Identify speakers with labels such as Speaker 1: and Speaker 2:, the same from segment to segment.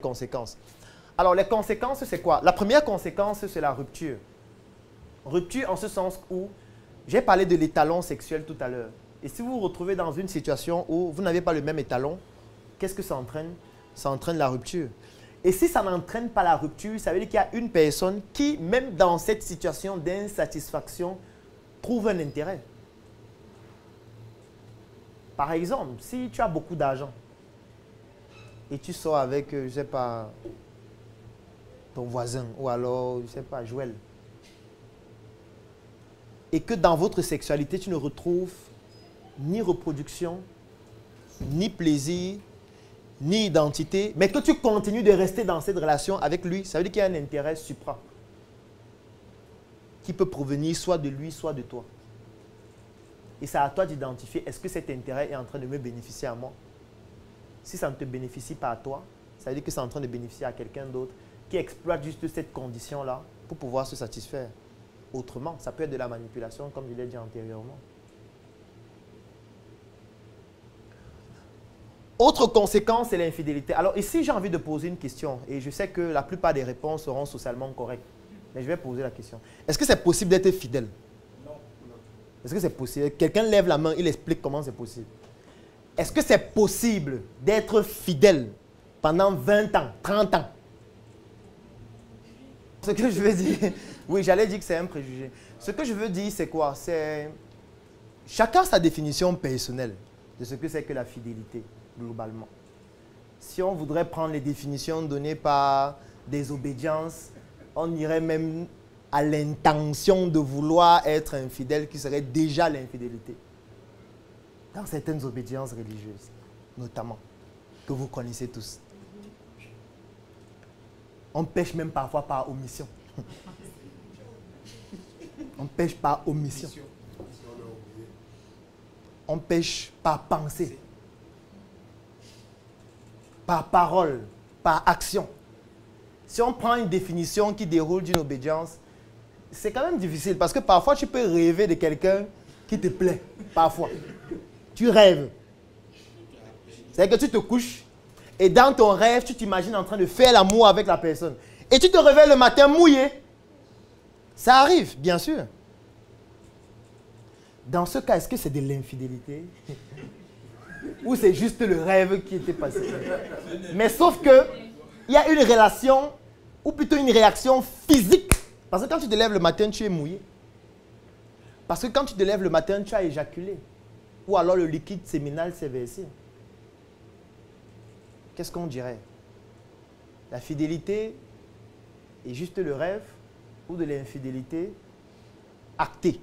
Speaker 1: conséquences. Alors, les conséquences, c'est quoi? La première conséquence, c'est la rupture. Rupture en ce sens où, j'ai parlé de l'étalon sexuel tout à l'heure. Et si vous vous retrouvez dans une situation où vous n'avez pas le même étalon, qu'est-ce que ça entraîne? Ça entraîne la rupture. Et si ça n'entraîne pas la rupture, ça veut dire qu'il y a une personne qui, même dans cette situation d'insatisfaction, trouve un intérêt. Par exemple, si tu as beaucoup d'argent et tu sors avec, je ne sais pas, ton voisin ou alors, je ne sais pas, Joël, et que dans votre sexualité, tu ne retrouves ni reproduction, ni plaisir, ni identité, mais que tu continues de rester dans cette relation avec lui, ça veut dire qu'il y a un intérêt supra qui peut provenir soit de lui, soit de toi. Et c'est à toi d'identifier, est-ce que cet intérêt est en train de me bénéficier à moi? Si ça ne te bénéficie pas à toi, ça veut dire que c'est en train de bénéficier à quelqu'un d'autre qui exploite juste cette condition-là pour pouvoir se satisfaire. Autrement, ça peut être de la manipulation, comme je l'ai dit antérieurement. Autre conséquence, c'est l'infidélité. Alors ici, j'ai envie de poser une question et je sais que la plupart des réponses seront socialement correctes. Mais je vais poser la question. Est-ce que c'est possible d'être fidèle?
Speaker 2: Non.
Speaker 1: Est-ce que c'est possible? Quelqu'un lève la main, il explique comment c'est possible. Est-ce que c'est possible d'être fidèle pendant 20 ans, 30 ans? Ce que je veux dire, oui, j'allais dire que c'est un préjugé. Ce que je veux dire, c'est quoi? C'est chacun sa définition personnelle de ce que c'est que la fidélité, globalement. Si on voudrait prendre les définitions données par désobéissance, on irait même à l'intention de vouloir être infidèle, qui serait déjà l'infidélité. Dans certaines obédiences religieuses, notamment, que vous connaissez tous. On pêche même parfois par omission. On pêche par omission. On pêche par pensée, par parole, par action. Si on prend une définition qui déroule d'une obédience, c'est quand même difficile parce que parfois tu peux rêver de quelqu'un qui te plaît. Parfois. Tu rêves. C'est-à-dire que tu te couches et dans ton rêve, tu t'imagines en train de faire l'amour avec la personne. Et tu te réveilles le matin mouillé. Ça arrive, bien sûr. Dans ce cas, est-ce que c'est de l'infidélité? Ou c'est juste le rêve qui était passé? Mais sauf que il y a une relation, ou plutôt une réaction physique. Parce que quand tu te lèves le matin, tu es mouillé. Parce que quand tu te lèves le matin, tu as éjaculé. Ou alors le liquide séminal s'est versé. Qu'est-ce qu'on dirait? La fidélité est juste le rêve ou de l'infidélité actée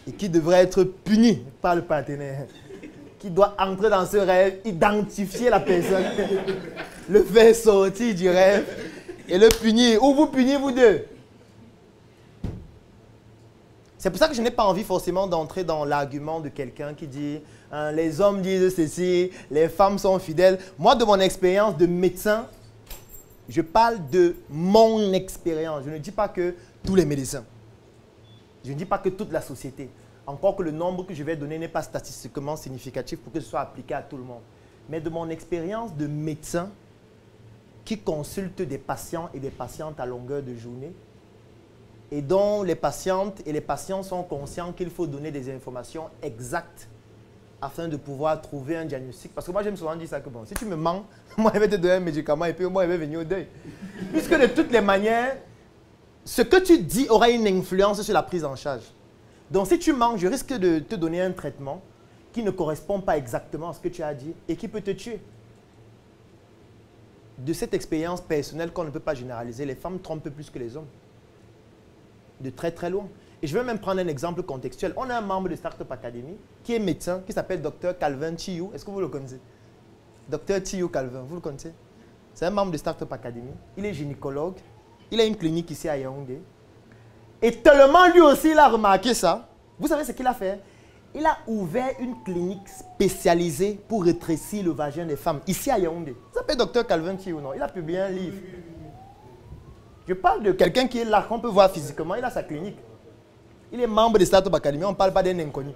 Speaker 1: et qui devrait être puni par le partenaire, qui doit entrer dans ce rêve, identifier la personne, le faire sortir du rêve et le punir. Ou vous punir vous deux. C'est pour ça que je n'ai pas envie forcément d'entrer dans l'argument de quelqu'un qui dit hein, les hommes disent ceci, les femmes sont fidèles. Moi, de mon expérience de médecin, je parle de mon expérience. Je ne dis pas que tous les médecins. Je ne dis pas que toute la société. Encore que le nombre que je vais donner n'est pas statistiquement significatif pour que ce soit appliqué à tout le monde. Mais de mon expérience de médecin qui consulte des patients et des patientes à longueur de journée, et dont les patientes et les patients sont conscients qu'il faut donner des informations exactes afin de pouvoir trouver un diagnostic. Parce que moi, j'aime souvent dire ça que bon, si tu me mens, moi, je vais te donner un médicament et puis moi, je vais venir au deuil. Puisque de toutes les manières, ce que tu dis aura une influence sur la prise en charge. Donc, si tu mens, je risque de te donner un traitement qui ne correspond pas exactement à ce que tu as dit et qui peut te tuer. De cette expérience personnelle qu'on ne peut pas généraliser, les femmes trompent plus que les hommes. De très très loin. Et je vais même prendre un exemple contextuel. On a un membre de Startup Academy qui est médecin, qui s'appelle Dr Calvin Chiou. Est-ce que vous le connaissez? Dr Chiou Calvin, vous le connaissez? C'est un membre de Startup Academy. Il est gynécologue. Il a une clinique ici à Yaoundé. Et tellement lui aussi, il a remarqué ça. Vous savez ce qu'il a fait? Il a ouvert une clinique spécialisée pour rétrécir le vagin des femmes, ici à Yaoundé. Il s'appelle Dr Calvin Chiou, non? Il a publié un livre. Je parle de quelqu'un qui est là, qu'on peut voir physiquement. Il a sa clinique. Il est membre de Startup Academy. On ne parle pas d'un inconnu.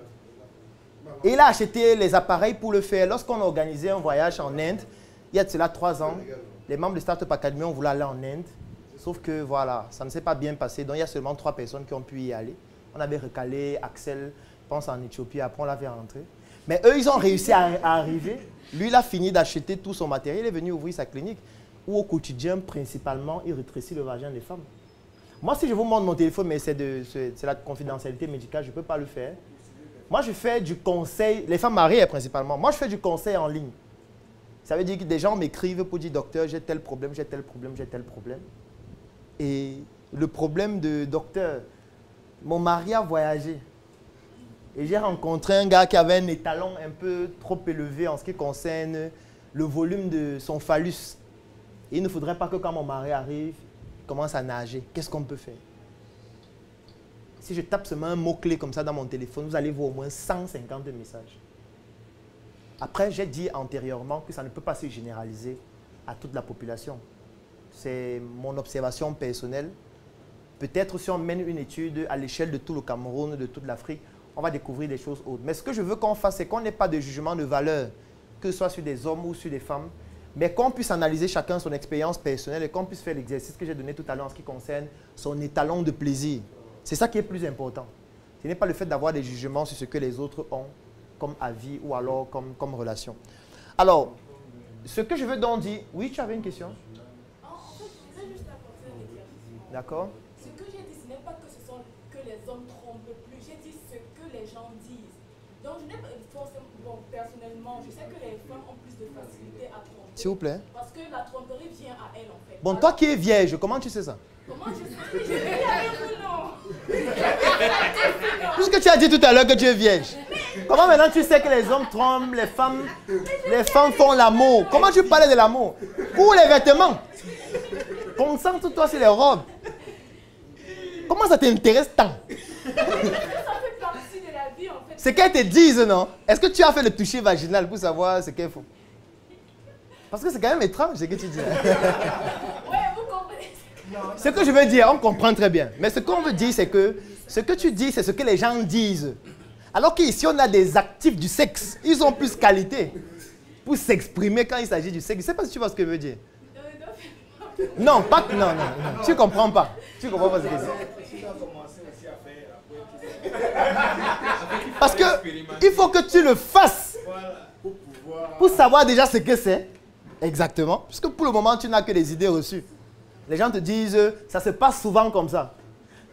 Speaker 1: Et il a acheté les appareils pour le faire. Lorsqu'on a organisé un voyage en Inde, il y a de cela 3 ans, les membres de Startup Academy ont voulu aller en Inde. Sauf que voilà, ça ne s'est pas bien passé. Donc il y a seulement 3 personnes qui ont pu y aller. On avait recalé Axel, je pense en Éthiopie, après on l'avait rentré. Mais eux, ils ont réussi à arriver. Lui, il a fini d'acheter tout son matériel, il est venu ouvrir sa clinique. Où au quotidien, principalement, il rétrécit le vagin des femmes. Moi, si je vous montre mon téléphone, mais c'est la confidentialité médicale, je ne peux pas le faire. Moi, je fais du conseil, les femmes mariées principalement. Moi, je fais du conseil en ligne. Ça veut dire que des gens m'écrivent pour dire, docteur, j'ai tel problème, j'ai tel problème, j'ai tel problème. Et le problème de docteur, mon mari a voyagé. Et j'ai rencontré un gars qui avait un étalon un peu trop élevé en ce qui concerne le volume de son phallus. Et il ne faudrait pas que quand mon mari arrive, il commence à nager. Qu'est-ce qu'on peut faire? Si je tape seulement un mot-clé comme ça dans mon téléphone, vous allez voir au moins 150 messages. Après, j'ai dit antérieurement que ça ne peut pas se généraliser à toute la population. C'est mon observation personnelle. Peut-être si on mène une étude à l'échelle de tout le Cameroun, de toute l'Afrique, on va découvrir des choses autres. Mais ce que je veux qu'on fasse, c'est qu'on n'ait pas de jugement de valeur, que ce soit sur des hommes ou sur des femmes, mais qu'on puisse analyser chacun son expérience personnelle et qu'on puisse faire l'exercice que j'ai donné tout à l'heure en ce qui concerne son étalon de plaisir. C'est ça qui est plus important. Ce n'est pas le fait d'avoir des jugements sur ce que les autres ont comme avis ou alors comme relation. Alors, ce que je veux donc dire... Oui, tu avais une question?
Speaker 2: En fait, je voudrais juste apporter un éclaircissement.
Speaker 1: D'accord.
Speaker 2: Ce que j'ai dit, ce n'est pas que ce sont que les hommes trompent plus. J'ai dit ce que les gens disent. Donc, je n'ai pas forcément... Bon, personnellement, je sais que les femmes ont plus de facilité à tromper.
Speaker 1: S'il vous plaît.
Speaker 2: Parce que la tromperie vient à elles, en fait.
Speaker 1: Bon,
Speaker 2: alors,
Speaker 1: toi qui es vierge, comment tu sais ça?
Speaker 2: comment je sais? Je vis avec vous, non.
Speaker 1: Puisque tu as dit tout à l'heure que tu es vierge. Comment maintenant tu sais que les hommes trompent, les femmes font l'amour? Comment tu parlais de l'amour? Ou les vêtements? Concentre-toi sur les robes. Comment ça t'intéresse tant?
Speaker 2: Ça fait partie de la vie, en fait.
Speaker 1: C'est qu'elles te disent, non? Est-ce que tu as fait le toucher vaginal pour savoir ce qu'elles font? Parce que c'est quand même étrange ce que tu dis.
Speaker 2: Ouais, vous comprenez?
Speaker 1: Ce que je veux dire, on comprend très bien. Mais ce qu'on veut dire, c'est que ce que tu dis, c'est ce que les gens disent. Alors qu'ici, on a des actifs du sexe. Ils ont plus qualité pour s'exprimer quand il s'agit du sexe. Je ne sais pas si tu vois ce que je veux dire. Non, pas que... Non, non, non. Tu ne comprends pas. Tu ne comprends pas ce que je dis. Parce que il faut que tu le fasses pour savoir déjà ce que c'est. Exactement. Parce que pour le moment, tu n'as que des idées reçues. Les gens te disent, ça se passe souvent comme ça.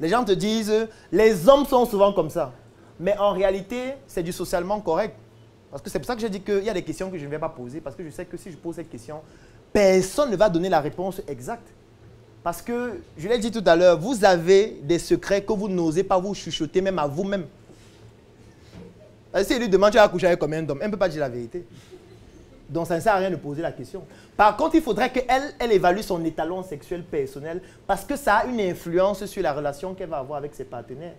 Speaker 1: Les gens te disent, les hommes sont souvent comme ça. Mais en réalité, c'est du socialement correct. Parce que c'est pour ça que je dis qu'il y a des questions que je ne vais pas poser. Parce que je sais que si je pose cette question, personne ne va donner la réponse exacte. Parce que, je l'ai dit tout à l'heure, vous avez des secrets que vous n'osez pas vous chuchoter même à vous-même. Si elle lui demande, tu as couché avec combien d'hommes? Elle ne peut pas dire la vérité. Donc ça ne sert à rien de poser la question. Par contre, il faudrait qu'elle évalue son étalon sexuel personnel parce que ça a une influence sur la relation qu'elle va avoir avec ses partenaires.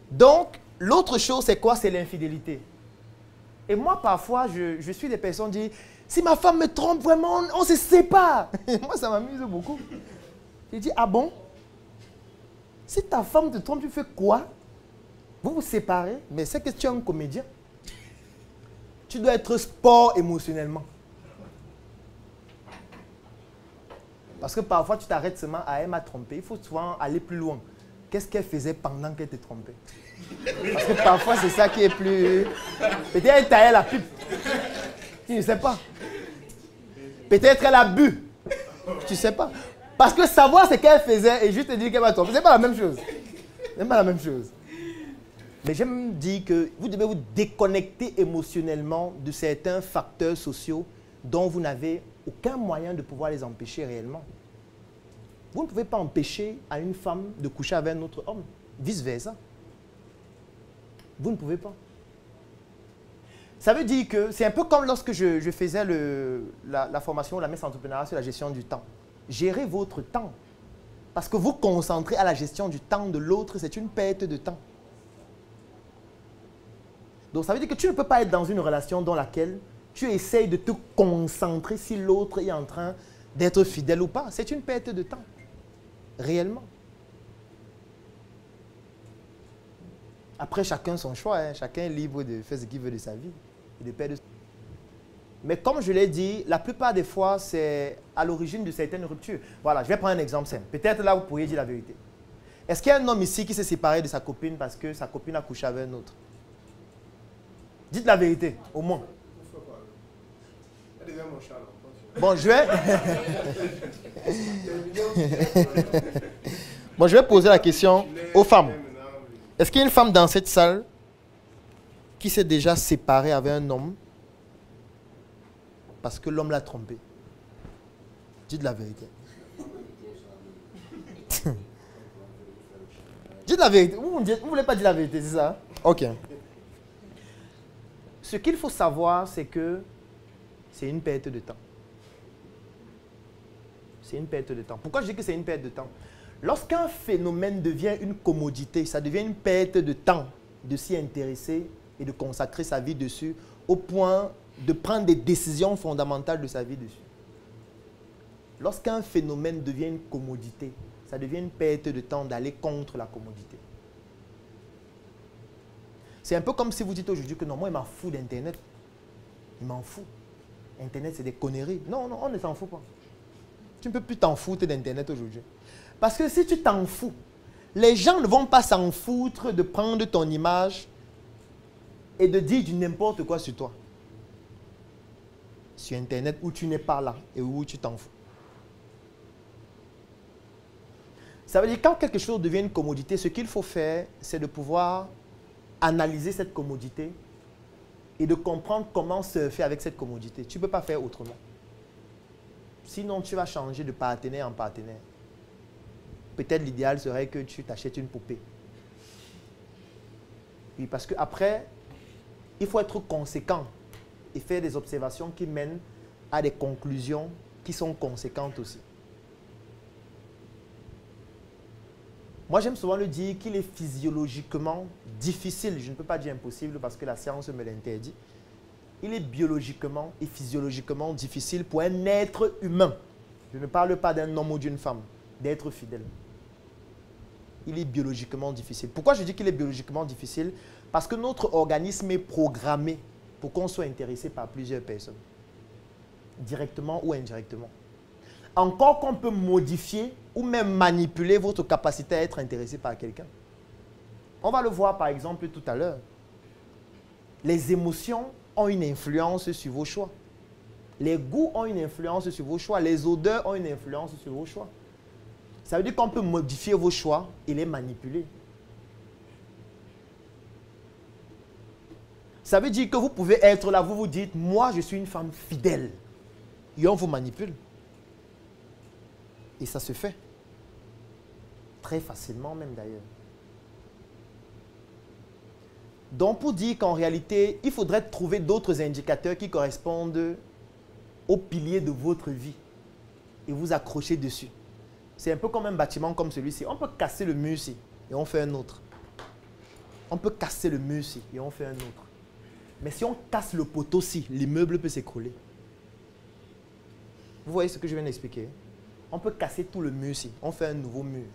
Speaker 1: Donc, l'autre chose, c'est quoi? C'est l'infidélité. Et moi, parfois, je suis des personnes qui disent, si ma femme me trompe vraiment, on se sépare. Moi, ça m'amuse beaucoup. Je dis, ah bon? Si ta femme te trompe, tu fais quoi? Vous vous séparez, mais c'est que tu es un comédien. Tu dois être sport émotionnellement. Parce que parfois, tu t'arrêtes seulement à elle m'a trompé. Il faut souvent aller plus loin. Qu'est-ce qu'elle faisait pendant qu'elle te trompait? Parce que parfois, c'est ça qui est plus... Peut-être elle taillait la pipe. Tu ne sais pas. Peut-être elle a bu. Tu ne sais pas. Parce que savoir ce qu'elle faisait et juste te dire qu'elle m'a trompé, ce n'est pas la même chose. Ce n'est pas la même chose. Mais j'aime dire que vous devez vous déconnecter émotionnellement de certains facteurs sociaux dont vous n'avez aucun moyen de pouvoir les empêcher réellement. Vous ne pouvez pas empêcher à une femme de coucher avec un autre homme, vice-versa. Vous ne pouvez pas. Ça veut dire que c'est un peu comme lorsque je faisais la formation, la messe entrepreneuriale sur la gestion du temps. Gérez votre temps. Parce que vous concentrer à la gestion du temps de l'autre, c'est une perte de temps. Donc ça veut dire que tu ne peux pas être dans une relation dans laquelle tu essayes de te concentrer si l'autre est en train d'être fidèle ou pas. C'est une perte de temps. Réellement. Après, chacun son choix. Hein. Chacun est libre de faire ce qu'il veut de sa vie. Et de perdre... Mais comme je l'ai dit, la plupart des fois, c'est à l'origine de certaines ruptures. Voilà, je vais prendre un exemple simple. Peut-être là, vous pourriez dire la vérité. Est-ce qu'il y a un homme ici qui s'est séparé de sa copine parce que sa copine a couché avec un autre? Dites la vérité, au moins. Bon, je vais... Bon, je vais poser la question aux femmes. Est-ce qu'il y a une femme dans cette salle qui s'est déjà séparée avec un homme parce que l'homme l'a trompé? Dites la vérité. Dites la vérité. Vous ne voulez pas dire la vérité, c'est ça? Ok. Ce qu'il faut savoir, c'est que c'est une perte de temps. C'est une perte de temps. Pourquoi je dis que c'est une perte de temps? Lorsqu'un phénomène devient une commodité, ça devient une perte de temps de s'y intéresser et de consacrer sa vie dessus au point de prendre des décisions fondamentales de sa vie dessus. Lorsqu'un phénomène devient une commodité, ça devient une perte de temps d'aller contre la commodité. C'est un peu comme si vous dites aujourd'hui que non, moi, il m'en fout d'Internet. Il m'en fout. Internet, c'est des conneries. Non, non, on ne s'en fout pas. Tu ne peux plus t'en foutre d'Internet aujourd'hui. Parce que si tu t'en fous, les gens ne vont pas s'en foutre de prendre ton image et de dire du n'importe quoi sur toi. Sur Internet où tu n'es pas là et où tu t'en fous. Ça veut dire que quand quelque chose devient une commodité, ce qu'il faut faire, c'est de pouvoir analyser cette commodité et de comprendre comment surfer avec cette commodité. Tu ne peux pas faire autrement. Sinon, tu vas changer de partenaire en partenaire. Peut-être l'idéal serait que tu t'achètes une poupée. Oui, parce qu'après, il faut être conséquent et faire des observations qui mènent à des conclusions qui sont conséquentes aussi. Moi, j'aime souvent le dire qu'il est physiologiquement difficile, je ne peux pas dire impossible parce que la science me l'interdit. Il est biologiquement et physiologiquement difficile pour un être humain, je ne parle pas d'un homme ou d'une femme, d'être fidèle. Il est biologiquement difficile. Pourquoi je dis qu'il est biologiquement difficile? Parce que notre organisme est programmé pour qu'on soit intéressé par plusieurs personnes, directement ou indirectement. Encore qu'on peut modifier ou même manipuler votre capacité à être intéressé par quelqu'un. On va le voir par exemple tout à l'heure. Les émotions ont une influence sur vos choix. Les goûts ont une influence sur vos choix. Les odeurs ont une influence sur vos choix. Ça veut dire qu'on peut modifier vos choix et les manipuler. Ça veut dire que vous pouvez être là, vous vous dites, moi je suis une femme fidèle. Et on vous manipule. Et ça se fait. Très facilement même d'ailleurs. Donc pour dire qu'en réalité, il faudrait trouver d'autres indicateurs qui correspondent aux piliers de votre vie et vous accrocher dessus. C'est un peu comme un bâtiment comme celui-ci. On peut casser le mur ici et on fait un autre. On peut casser le mur ici et on fait un autre. Mais si on casse le poteau-ci, l'immeuble peut s'écrouler. Vous voyez ce que je viens d'expliquer? On peut casser tout le mur ici, on fait un nouveau mur.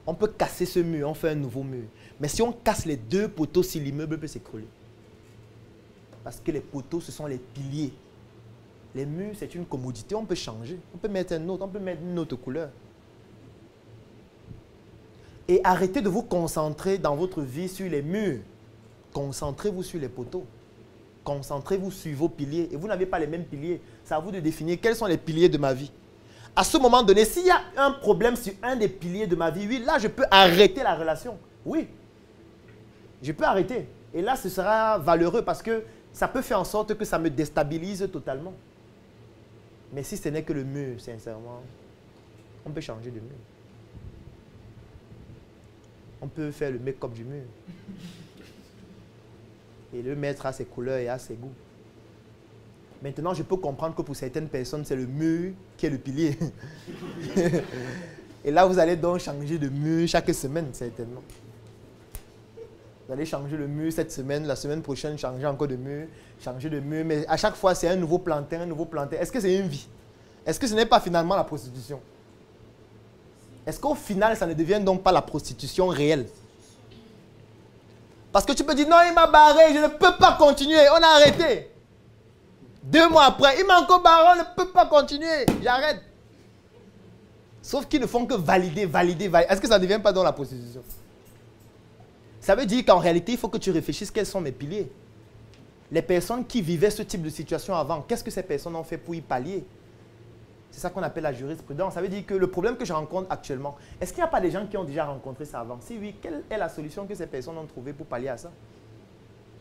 Speaker 1: On peut casser ce mur, on fait un nouveau mur. Mais si on casse les deux poteaux-ci, l'immeuble peut s'écrouler. Parce que les poteaux, ce sont les piliers. Les murs, c'est une commodité, on peut changer. On peut mettre un autre, on peut mettre une autre couleur. Et arrêtez de vous concentrer dans votre vie sur les murs. Concentrez-vous sur les poteaux. Concentrez-vous sur vos piliers. Et vous n'avez pas les mêmes piliers. C'est à vous de définir quels sont les piliers de ma vie. À ce moment donné, s'il y a un problème sur un des piliers de ma vie, oui, là, je peux arrêter la relation. Oui. Je peux arrêter. Et là, ce sera valeureux parce que ça peut faire en sorte que ça me déstabilise totalement. Mais si ce n'est que le mur, sincèrement, on peut changer de mur. On peut faire le make-up du mur. Et le mettre à ses couleurs et à ses goûts. Maintenant, je peux comprendre que pour certaines personnes, c'est le mur qui est le pilier. Et là, vous allez donc changer de mur chaque semaine, certainement. Vous allez changer le mur cette semaine, la semaine prochaine, changer encore de mur, changer de mur. Mais à chaque fois, c'est un nouveau plantain, un nouveau plantain. Est-ce que c'est une vie? Est-ce que ce n'est pas finalement la prostitution? Est-ce qu'au final, ça ne devient donc pas la prostitution réelle? Parce que tu peux dire, non, il m'a barré, je ne peux pas continuer, on a arrêté. 2 mois après, il m'a encore barré, on ne peut pas continuer. J'arrête. Sauf qu'ils ne font que valider. Est-ce que ça ne devient pas dans la prostitution? Ça veut dire qu'en réalité, il faut que tu réfléchisses quels sont mes piliers. Les personnes qui vivaient ce type de situation avant, qu'est-ce que ces personnes ont fait pour y pallier? C'est ça qu'on appelle la jurisprudence. Ça veut dire que le problème que je rencontre actuellement, est-ce qu'il n'y a pas des gens qui ont déjà rencontré ça avant? Si oui, quelle est la solution que ces personnes ont trouvée pour pallier à ça?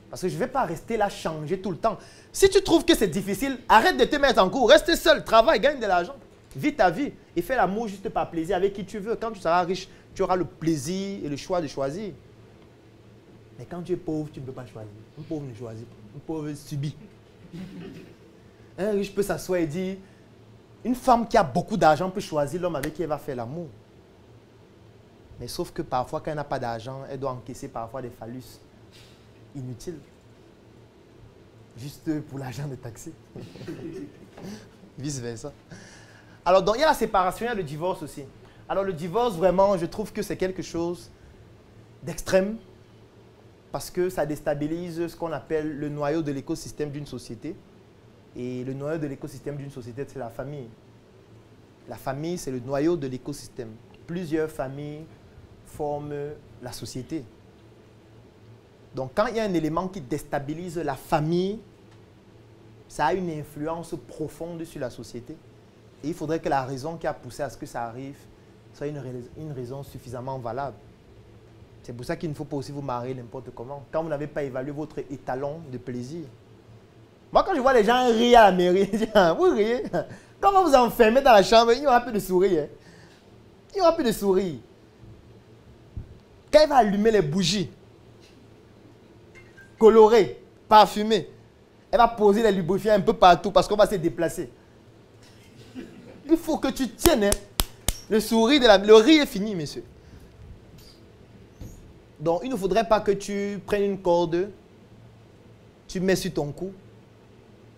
Speaker 1: Parce que je ne vais pas rester là, changer tout le temps. Si tu trouves que c'est difficile, arrête de te mettre en cours. Reste seul, travaille, gagne de l'argent. Vis ta vie et fais l'amour juste par plaisir avec qui tu veux. Quand tu seras riche, tu auras le plaisir et le choix de choisir. Mais quand tu es pauvre, tu ne peux pas choisir. Un pauvre ne choisit pas. Un pauvre subit. Un riche peut s'asseoir et dire, une femme qui a beaucoup d'argent peut choisir l'homme avec qui elle va faire l'amour. Mais sauf que parfois, quand elle n'a pas d'argent, elle doit encaisser parfois des phallus inutiles. Juste pour l'argent de taxi. Vice versa. Alors, donc, il y a la séparation, il y a le divorce aussi. Alors, le divorce, vraiment, je trouve que c'est quelque chose d'extrême parce que ça déstabilise ce qu'on appelle le noyau de l'écosystème d'une société. Et le noyau de l'écosystème d'une société, c'est la famille. La famille, c'est le noyau de l'écosystème. Plusieurs familles forment la société. Donc, quand il y a un élément qui déstabilise la famille, ça a une influence profonde sur la société. Et il faudrait que la raison qui a poussé à ce que ça arrive soit une raison suffisamment valable. C'est pour ça qu'il ne faut pas aussi vous marier n'importe comment. Quand vous n'avez pas évalué votre étalon de plaisir. Moi, quand je vois les gens rire à la mairie, je dis, vous riez. Quand on vous enfermez dans la chambre, il n'y aura plus de sourire. Il n'y aura plus de sourire. Quand il va allumer les bougies, colorées, parfumées, elle va poser les lubrifiants un peu partout parce qu'on va se déplacer. Il faut que tu tiennes le sourire le rire est fini, messieurs. Donc, il ne faudrait pas que tu prennes une corde, tu mets sur ton cou,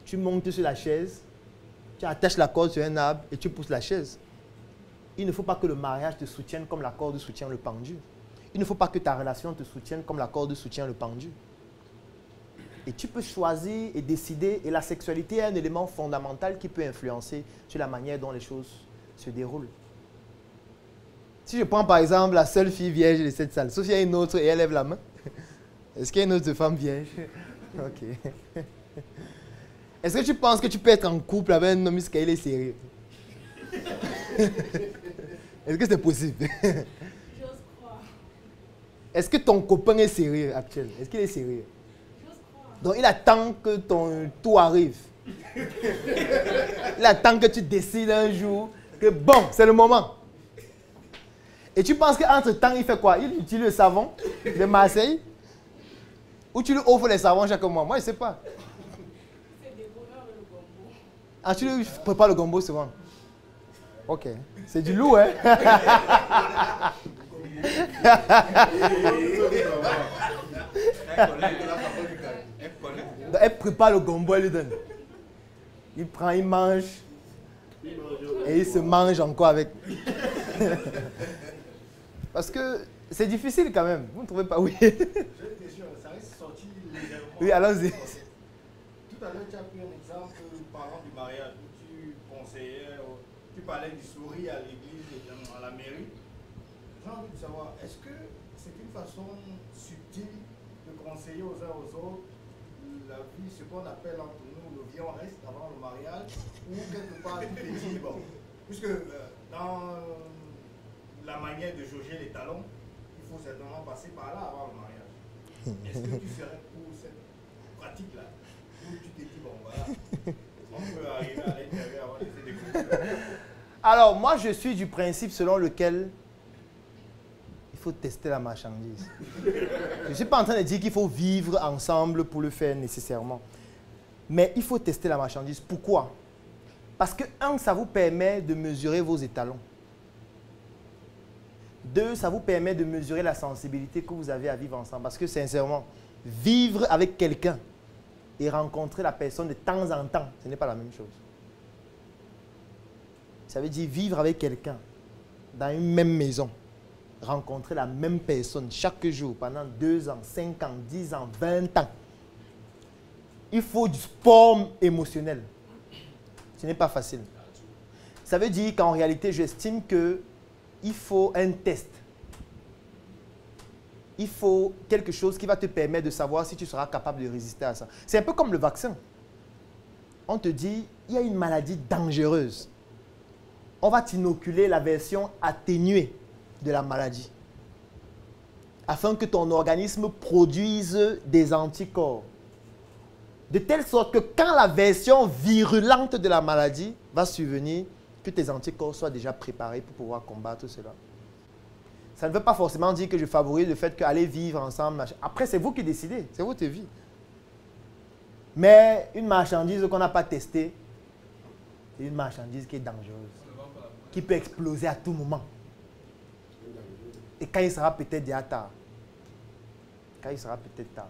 Speaker 1: tu montes sur la chaise, tu attaches la corde sur un arbre et tu pousses la chaise. Il ne faut pas que le mariage te soutienne comme la corde soutient le pendu. Il ne faut pas que ta relation te soutienne comme la corde soutient le pendu. Et tu peux choisir et décider, et la sexualité est un élément fondamental qui peut influencer sur la manière dont les choses se déroulent. Si je prends par exemple la seule fille vierge de cette salle, sauf qu'il y a une autre et elle lève la main. Est-ce qu'il y a une autre femme vierge? Ok. Est-ce que tu penses que tu peux être en couple avec un homme jusqu'à il est sérieux? Est-ce que c'est possible?
Speaker 2: J'ose croire.
Speaker 1: Est-ce que ton copain est sérieux actuel? Est-ce qu'il est sérieux?
Speaker 2: J'ose croire.
Speaker 1: Donc il attend que ton tour arrive. Il attend que tu décides un jour que bon, c'est le moment. Et tu penses qu'entre-temps, il fait quoi? Il utilise le savon de Marseille? Ou tu lui offres les savons chaque mois? Moi, je ne sais pas.
Speaker 2: C'est des bonheurs avec le gombo.
Speaker 1: Ah, tu lui prépares le gombo souvent? Ok. C'est du loup, hein? Donc, elle prépare le gombo, elle lui donne. Il prend, il mange. Et il se mange encore avec. Parce que c'est difficile quand même. Vous ne trouvez pas? Oui.
Speaker 3: J'ai une question, ça reste sorti légèrement.
Speaker 1: Oui, allons-y.
Speaker 3: Tout à l'heure, tu as pris un exemple parlant du mariage où tu conseillais, tu parlais du sourire à l'église et à la mairie. J'ai envie de savoir, est-ce que c'est une façon subtile de conseiller aux uns aux autres la vie, ce qu'on appelle entre nous le viens reste avant le mariage, ou quelque part tout est dit, bon, puisque dans la manière de jauger les talons, il faut certainement passer par là avant le mariage. Est-ce que tu serais pour cette pratique-là, où tu te dis, bon voilà, on peut arriver à l'intérieur avant de se découvrir?
Speaker 1: Alors, moi, je suis du principe selon lequel il faut tester la marchandise. Je ne suis pas en train de dire qu'il faut vivre ensemble pour le faire nécessairement. Mais il faut tester la marchandise. Pourquoi? Parce que, un, ça vous permet de mesurer vos étalons. Deux, ça vous permet de mesurer la sensibilité que vous avez à vivre ensemble. Parce que, sincèrement, vivre avec quelqu'un et rencontrer la personne de temps en temps, ce n'est pas la même chose. Ça veut dire vivre avec quelqu'un dans une même maison, rencontrer la même personne chaque jour pendant 2 ans, 5 ans, 10 ans, 20 ans. il faut du sport émotionnel. Ce n'est pas facile. Ça veut dire qu'en réalité, j'estime qu'il faut un test. Il faut quelque chose qui va te permettre de savoir si tu seras capable de résister à ça. C'est un peu comme le vaccin. On te dit, il y a une maladie dangereuse. On va t'inoculer la version atténuée de la maladie, afin que ton organisme produise des anticorps. De telle sorte que quand la version virulente de la maladie va survenir, que tes anticorps soient déjà préparés pour pouvoir combattre cela. Ça ne veut pas forcément dire que je favorise le fait qu'aller vivre ensemble. Après, c'est vous qui décidez, c'est votre vie. Mais une marchandise qu'on n'a pas testée, c'est une marchandise qui est dangereuse, qui peut exploser à tout moment. Et quand il sera peut-être déjà tard. Quand il sera peut-être tard.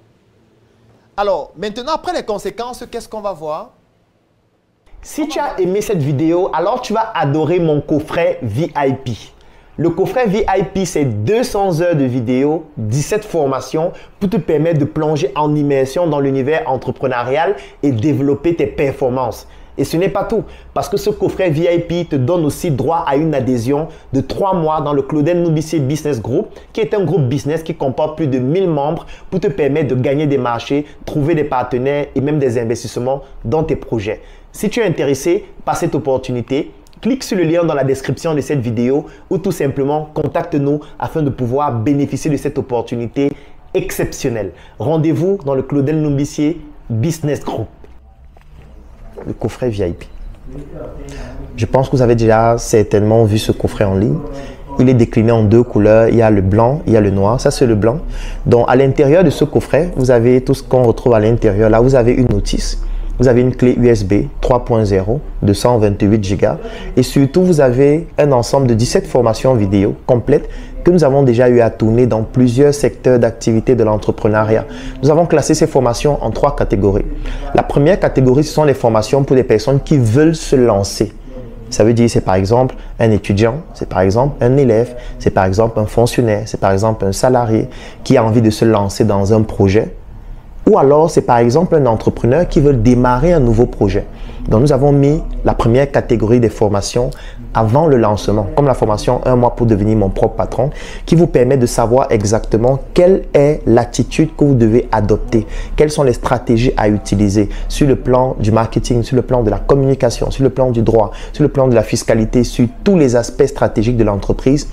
Speaker 1: Alors, maintenant, après les conséquences, qu'est-ce qu'on va voir?
Speaker 4: Si tu as aimé cette vidéo, alors tu vas adorer mon coffret VIP. Le coffret VIP, c'est 200 heures de vidéos, 17 formations pour te permettre de plonger en immersion dans l'univers entrepreneurial et développer tes performances. Et ce n'est pas tout, parce que ce coffret VIP te donne aussi droit à une adhésion de 3 mois dans le Claudel Nubissier Business Group, qui est un groupe business qui comporte plus de 1000 membres pour te permettre de gagner des marchés, trouver des partenaires et même des investissements dans tes projets. Si tu es intéressé par cette opportunité, clique sur le lien dans la description de cette vidéo ou tout simplement contacte-nous afin de pouvoir bénéficier de cette opportunité exceptionnelle. Rendez-vous dans le Claudel Nubissier Business Group. Le coffret VIP. Je pense que vous avez déjà certainement vu ce coffret en ligne. Il est décliné en 2 couleurs. Il y a le blanc, il y a le noir. Ça, c'est le blanc. Donc, à l'intérieur de ce coffret, vous avez tout ce qu'on retrouve à l'intérieur. Là, vous avez une notice. Vous avez une clé USB 3.0 de 128 Go. Et surtout, vous avez un ensemble de 17 formations vidéo complètes que nous avons déjà eu à tourner dans plusieurs secteurs d'activité de l'entrepreneuriat. Nous avons classé ces formations en 3 catégories. La première catégorie, ce sont les formations pour des personnes qui veulent se lancer. Ça veut dire, c'est par exemple un étudiant, c'est par exemple un élève, c'est par exemple un fonctionnaire, c'est par exemple un salarié qui a envie de se lancer dans un projet. Ou alors, c'est par exemple un entrepreneur qui veut démarrer un nouveau projet. Donc, nous avons mis la première catégorie des formations avant le lancement, comme la formation 1 mois pour devenir mon propre patron, qui vous permet de savoir exactement quelle est l'attitude que vous devez adopter, quelles sont les stratégies à utiliser sur le plan du marketing, sur le plan de la communication, sur le plan du droit, sur le plan de la fiscalité, sur tous les aspects stratégiques de l'entreprise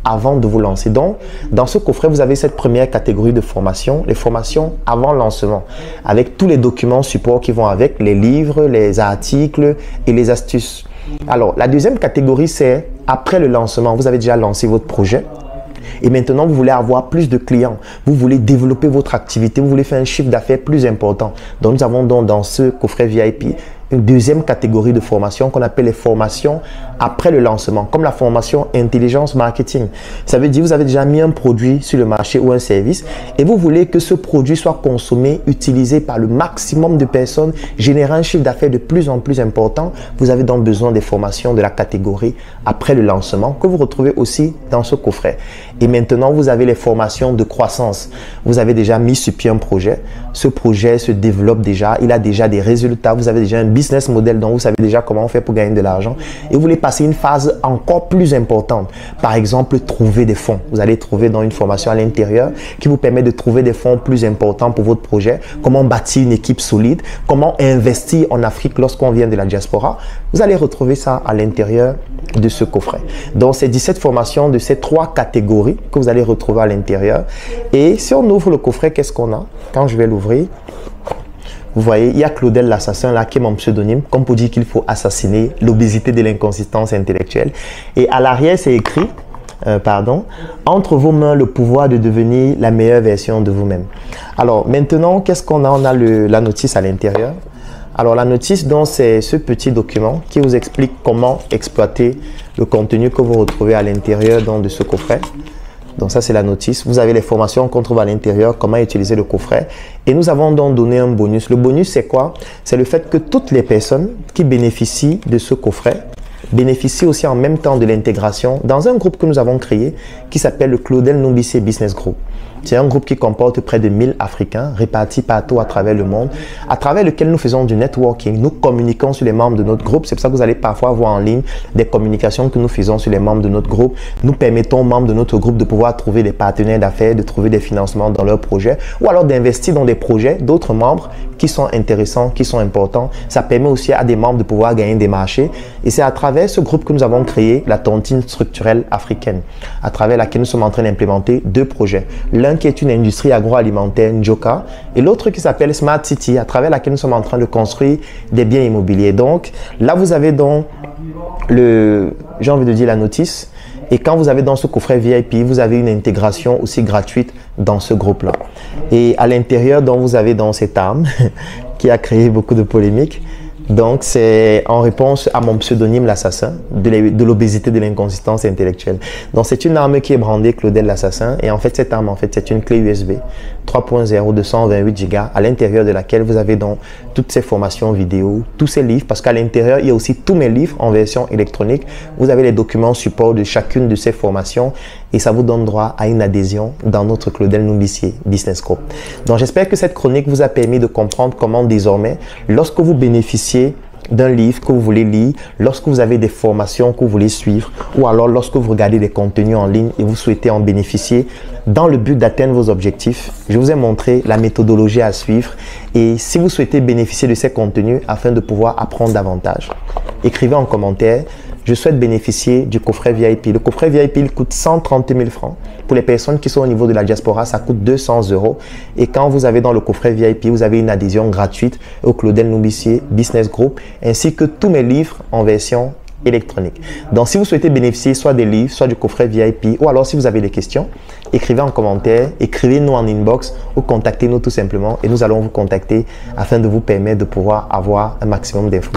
Speaker 4: avant de vous lancer. Donc, dans ce coffret, vous avez cette première catégorie de formation, les formations avant lancement, avec tous les documents support qui vont avec, les livres, les articles et les astuces. Alors, la deuxième catégorie, c'est après le lancement. Vous avez déjà lancé votre projet et maintenant, vous voulez avoir plus de clients. Vous voulez développer votre activité, vous voulez faire un chiffre d'affaires plus important. Donc, nous avons donc dans ce coffret VIP une deuxième catégorie de formation qu'on appelle les formations après le lancement, comme la formation intelligence marketing. Ça veut dire que vous avez déjà mis un produit sur le marché ou un service et vous voulez que ce produit soit consommé, utilisé par le maximum de personnes, générant un chiffre d'affaires de plus en plus important. Vous avez donc besoin des formations de la catégorie après le lancement que vous retrouvez aussi dans ce coffret. Et maintenant, vous avez les formations de croissance. Vous avez déjà mis sur pied un projet. Ce projet se développe déjà, il a déjà des résultats, vous avez déjà un business model dont vous savez déjà comment on fait pour gagner de l'argent et vous voulez passer une phase encore plus importante. Par exemple, trouver des fonds. Vous allez trouver dans une formation à l'intérieur qui vous permet de trouver des fonds plus importants pour votre projet, comment bâtir une équipe solide, comment investir en Afrique lorsqu'on vient de la diaspora. Vous allez retrouver ça à l'intérieur de ce coffret. Donc, c'est 17 formations de ces 3 catégories que vous allez retrouver à l'intérieur. Et si on ouvre le coffret, qu'est-ce qu'on a? Quand je vais l'ouvrir, vous voyez, il y a Claudel l'assassin là qui est mon pseudonyme, comme pour dire qu'il faut assassiner l'obésité de l'inconsistance intellectuelle. Et à l'arrière, c'est écrit, entre vos mains le pouvoir de devenir la meilleure version de vous-même. Alors maintenant, qu'est-ce qu'on a? On a la notice à l'intérieur. Alors la notice, donc, c'est ce petit document qui vous explique comment exploiter le contenu que vous retrouvez à l'intérieur de ce coffret. Donc ça, c'est la notice. Vous avez les formations qu'on trouve à l'intérieur, comment utiliser le coffret. Et nous avons donc donné un bonus. Le bonus, c'est quoi? C'est le fait que toutes les personnes qui bénéficient de ce coffret bénéficient aussi en même temps de l'intégration dans un groupe que nous avons créé qui s'appelle le Claudel Numbissier Business Group. C'est un groupe qui comporte près de 1000 Africains répartis partout à travers le monde, à travers lequel nous faisons du networking. Nous communiquons sur les membres de notre groupe. C'est pour ça que vous allez parfois voir en ligne des communications que nous faisons sur les membres de notre groupe. Nous permettons aux membres de notre groupe de pouvoir trouver des partenaires d'affaires, de trouver des financements dans leurs projets ou alors d'investir dans des projets d'autres membres qui sont intéressants, qui sont importants. Ça permet aussi à des membres de pouvoir gagner des marchés. Et c'est à travers ce groupe que nous avons créé la tontine structurelle africaine, à travers laquelle nous sommes en train d'implémenter 2 projets. L'un qui est une industrie agroalimentaire, Njoka, et l'autre qui s'appelle Smart City, à travers laquelle nous sommes en train de construire des biens immobiliers. Donc, là, vous avez donc j'ai envie de dire la notice. Et quand vous avez dans ce coffret VIP, vous avez une intégration aussi gratuite dans ce groupe-là. Et à l'intérieur, donc, vous avez dans cette arme qui a créé beaucoup de polémiques. Donc, c'est en réponse à mon pseudonyme l'assassin, de l'obésité, de l'inconsistance intellectuelle. Donc, c'est une arme qui est brandée Claudel l'assassin. Et en fait, cette arme, c'est une clé USB 3.0 de 128 Go à l'intérieur de laquelle vous avez donc toutes ces formations vidéo, tous ces livres, parce qu'à l'intérieur, il y a aussi tous mes livres en version électronique. Vous avez les documents support de chacune de ces formations et ça vous donne droit à une adhésion dans notre Claudel Numbissier Business Group. Donc, j'espère que cette chronique vous a permis de comprendre comment désormais, lorsque vous bénéficiez d'un livre que vous voulez lire, lorsque vous avez des formations que vous voulez suivre ou alors lorsque vous regardez des contenus en ligne et vous souhaitez en bénéficier dans le but d'atteindre vos objectifs, je vous ai montré la méthodologie à suivre. Et si vous souhaitez bénéficier de ces contenus afin de pouvoir apprendre davantage, écrivez en commentaire: je souhaite bénéficier du coffret VIP. Le coffret VIP, il coûte 130 000 francs. Pour les personnes qui sont au niveau de la diaspora, ça coûte 200 €. Et quand vous avez dans le coffret VIP, vous avez une adhésion gratuite au Claudel Numbissier Business Group, ainsi que tous mes livres en version électronique. Donc, si vous souhaitez bénéficier soit des livres, soit du coffret VIP, ou alors si vous avez des questions, écrivez en commentaire, écrivez-nous en inbox ou contactez-nous tout simplement et nous allons vous contacter afin de vous permettre de pouvoir avoir un maximum d'informations.